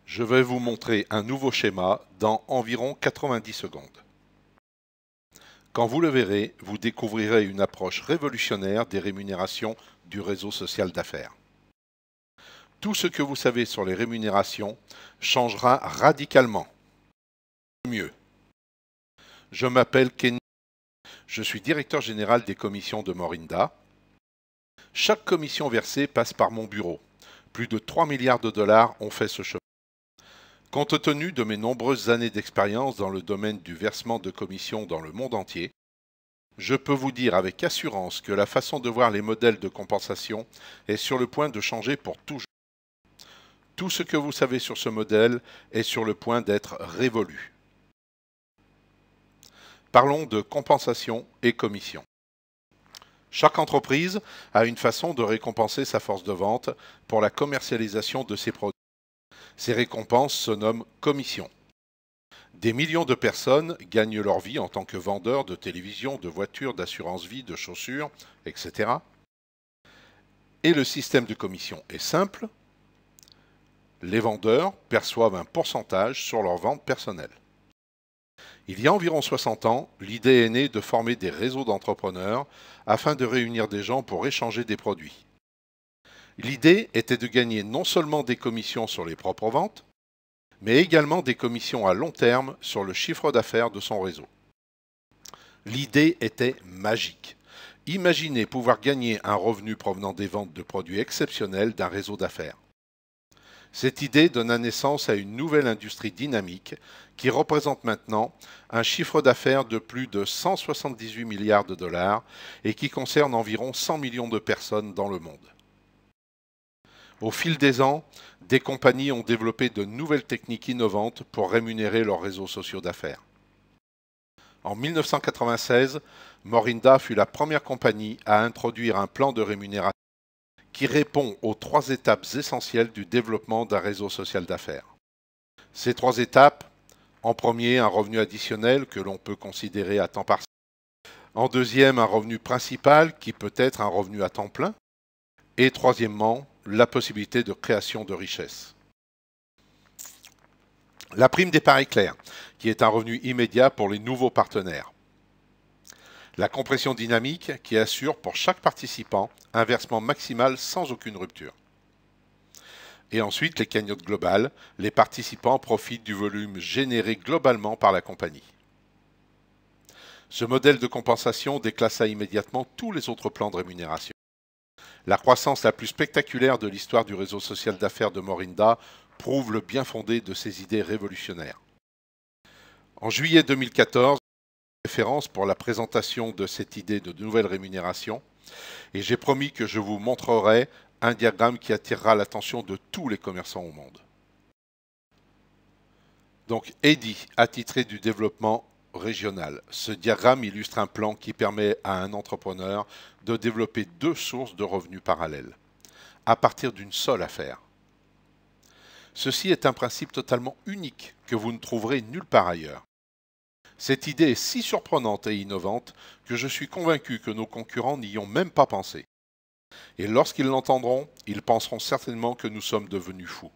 Je vais vous montrer un nouveau schéma dans environ 90 secondes. Quand vous le verrez, vous découvrirez une approche révolutionnaire des rémunérations du réseau social d'affaires. Tout ce que vous savez sur les rémunérations changera radicalement. Mieux. Je m'appelle Kenny. Je suis directeur général des commissions de Morinda. Chaque commission versée passe par mon bureau. Plus de 3 milliards de dollars ont fait ce chemin. Compte tenu de mes nombreuses années d'expérience dans le domaine du versement de commissions dans le monde entier, je peux vous dire avec assurance que la façon de voir les modèles de compensation est sur le point de changer pour toujours. Tout ce que vous savez sur ce modèle est sur le point d'être révolu. Parlons de compensation et commission. Chaque entreprise a une façon de récompenser sa force de vente pour la commercialisation de ses produits. Ces récompenses se nomment commissions. Des millions de personnes gagnent leur vie en tant que vendeurs de télévision, de voitures, d'assurance vie, de chaussures, etc. Et le système de commission est simple. Les vendeurs perçoivent un pourcentage sur leurs ventes personnelles. Il y a environ 60 ans, l'idée est née de former des réseaux d'entrepreneurs afin de réunir des gens pour échanger des produits. L'idée était de gagner non seulement des commissions sur les propres ventes, mais également des commissions à long terme sur le chiffre d'affaires de son réseau. L'idée était magique. Imaginez pouvoir gagner un revenu provenant des ventes de produits exceptionnels d'un réseau d'affaires. Cette idée donna naissance à une nouvelle industrie dynamique qui représente maintenant un chiffre d'affaires de plus de 178 milliards de dollars et qui concerne environ 100 millions de personnes dans le monde. Au fil des ans, des compagnies ont développé de nouvelles techniques innovantes pour rémunérer leurs réseaux sociaux d'affaires. En 1996, Morinda fut la première compagnie à introduire un plan de rémunération qui répond aux 3 étapes essentielles du développement d'un réseau social d'affaires. Ces 3 étapes, en premier, un revenu additionnel que l'on peut considérer à temps partiel. En deuxième, un revenu principal qui peut être un revenu à temps plein. Et troisièmement, la possibilité de création de richesse. La prime départ éclair, qui est un revenu immédiat pour les nouveaux partenaires. La compression dynamique, qui assure pour chaque participant un versement maximal sans aucune rupture. Et ensuite, les cagnottes globales, les participants profitent du volume généré globalement par la compagnie. Ce modèle de compensation déclassa immédiatement tous les autres plans de rémunération. La croissance la plus spectaculaire de l'histoire du réseau social d'affaires de Morinda prouve le bien fondé de ces idées révolutionnaires. En juillet 2014, référence pour la présentation de cette idée de nouvelle rémunération, et j'ai promis que je vous montrerai un diagramme qui attirera l'attention de tous les commerçants au monde. Donc, Eddy, attitré du développement régional. Ce diagramme illustre un plan qui permet à un entrepreneur de développer 2 sources de revenus parallèles, à partir d'une seule affaire. Ceci est un principe totalement unique que vous ne trouverez nulle part ailleurs. Cette idée est si surprenante et innovante que je suis convaincu que nos concurrents n'y ont même pas pensé. Et lorsqu'ils l'entendront, ils penseront certainement que nous sommes devenus fous.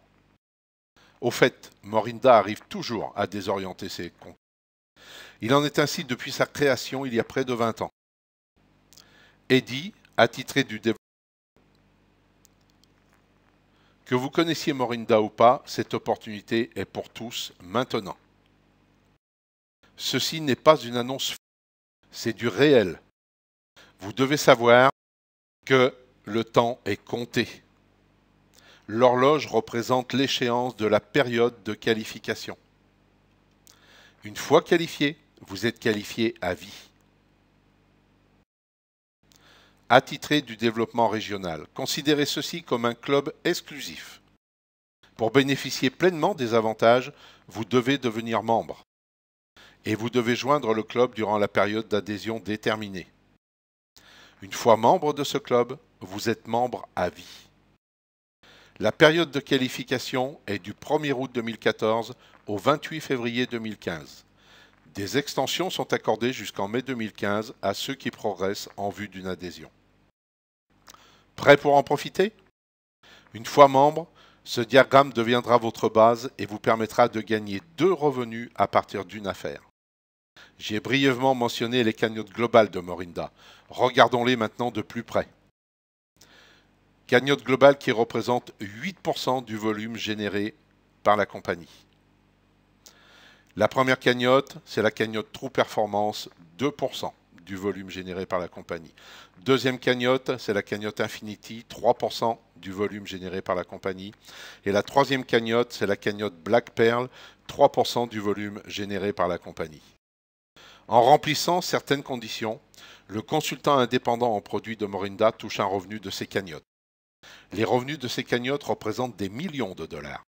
Au fait, Morinda arrive toujours à désorienter ses concurrents. Il en est ainsi depuis sa création il y a près de 20 ans. Eddy, attitré du développement. Que vous connaissiez Morinda ou pas, cette opportunité est pour tous maintenant. Ceci n'est pas une annonce, c'est du réel. Vous devez savoir que le temps est compté. L'horloge représente l'échéance de la période de qualification. Une fois qualifié, vous êtes qualifié à vie. Attitré du développement régional, considérez ceci comme un club exclusif. Pour bénéficier pleinement des avantages, vous devez devenir membre. Et vous devez joindre le club durant la période d'adhésion déterminée. Une fois membre de ce club, vous êtes membre à vie. La période de qualification est du 1er août 2014 au 28 février 2015. Des extensions sont accordées jusqu'en mai 2015 à ceux qui progressent en vue d'une adhésion. Prêt pour en profiter? Une fois membre, Ce diagramme deviendra votre base et vous permettra de gagner 2 revenus à partir d'une affaire. J'ai brièvement mentionné les cagnottes globales de Morinda. Regardons-les maintenant de plus près. Cagnotte globale qui représente 8% du volume généré par la compagnie. La première cagnotte, c'est la cagnotte True Performance, 2% du volume généré par la compagnie. Deuxième cagnotte, c'est la cagnotte Infinity, 3% du volume généré par la compagnie. Et la troisième cagnotte, c'est la cagnotte Black Pearl, 3% du volume généré par la compagnie. En remplissant certaines conditions, le consultant indépendant en produits de Morinda touche un revenu de ces cagnottes. Les revenus de ces cagnottes représentent des millions de dollars.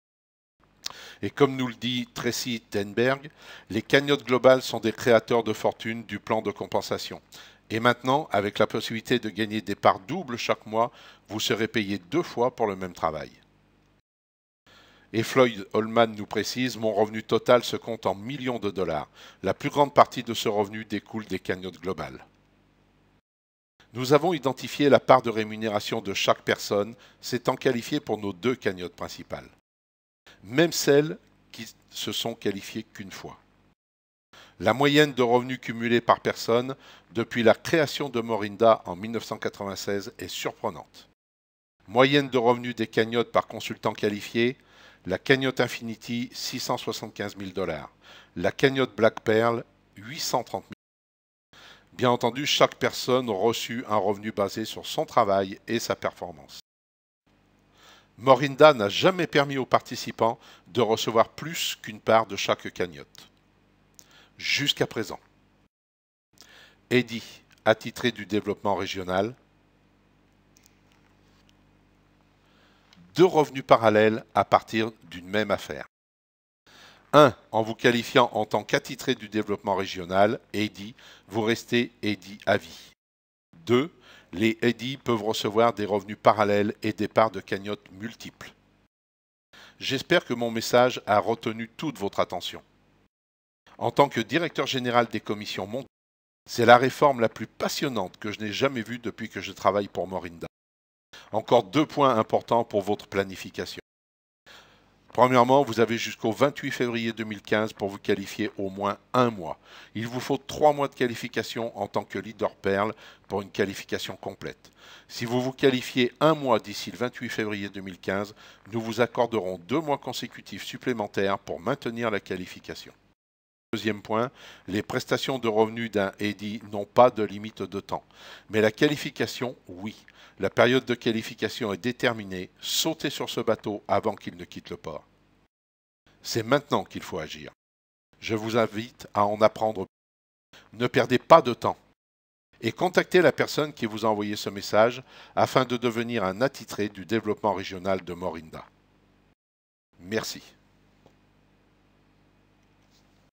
Et comme nous le dit Tracy Tenberg, les cagnottes globales sont des créateurs de fortune du plan de compensation. Et maintenant, avec la possibilité de gagner des parts doubles chaque mois, vous serez payé 2 fois pour le même travail. Et Floyd Holman nous précise, mon revenu total se compte en millions de dollars. La plus grande partie de ce revenu découle des cagnottes globales. Nous avons identifié la part de rémunération de chaque personne s'étant qualifiée pour nos 2 cagnottes principales. Même celles qui se sont qualifiées qu'une fois. La moyenne de revenus cumulés par personne depuis la création de Morinda en 1996 est surprenante. Moyenne de revenus des cagnottes par consultant qualifié, la cagnotte Infinity 675 000 $, la cagnotte Black Pearl 830 000 $. Bien entendu, chaque personne a reçu un revenu basé sur son travail et sa performance. Morinda n'a jamais permis aux participants de recevoir plus qu'une part de chaque cagnotte. Jusqu'à présent. Eddy, attitré du développement régional. 2 revenus parallèles à partir d'une même affaire. 1. En vous qualifiant en tant qu'attitré du développement régional, Eddy, vous restez Eddy à vie. 2. Les Eddy peuvent recevoir des revenus parallèles et des parts de cagnottes multiples. J'espère que mon message a retenu toute votre attention. En tant que directeur général des commissions mondiales, c'est la réforme la plus passionnante que je n'ai jamais vue depuis que je travaille pour Morinda. Encore 2 points importants pour votre planification. Premièrement, vous avez jusqu'au 28 février 2015 pour vous qualifier au moins 1 mois. Il vous faut 3 mois de qualification en tant que leader Perl pour une qualification complète. Si vous vous qualifiez 1 mois d'ici le 28 février 2015, nous vous accorderons 2 mois consécutifs supplémentaires pour maintenir la qualification. Deuxième point, les prestations de revenus d'un Eddy n'ont pas de limite de temps. Mais la qualification, oui. La période de qualification est déterminée. Sautez sur ce bateau avant qu'il ne quitte le port. C'est maintenant qu'il faut agir. Je vous invite à en apprendre. Ne perdez pas de temps. Et contactez la personne qui vous a envoyé ce message afin de devenir un attitré du développement régional de Morinda. Merci.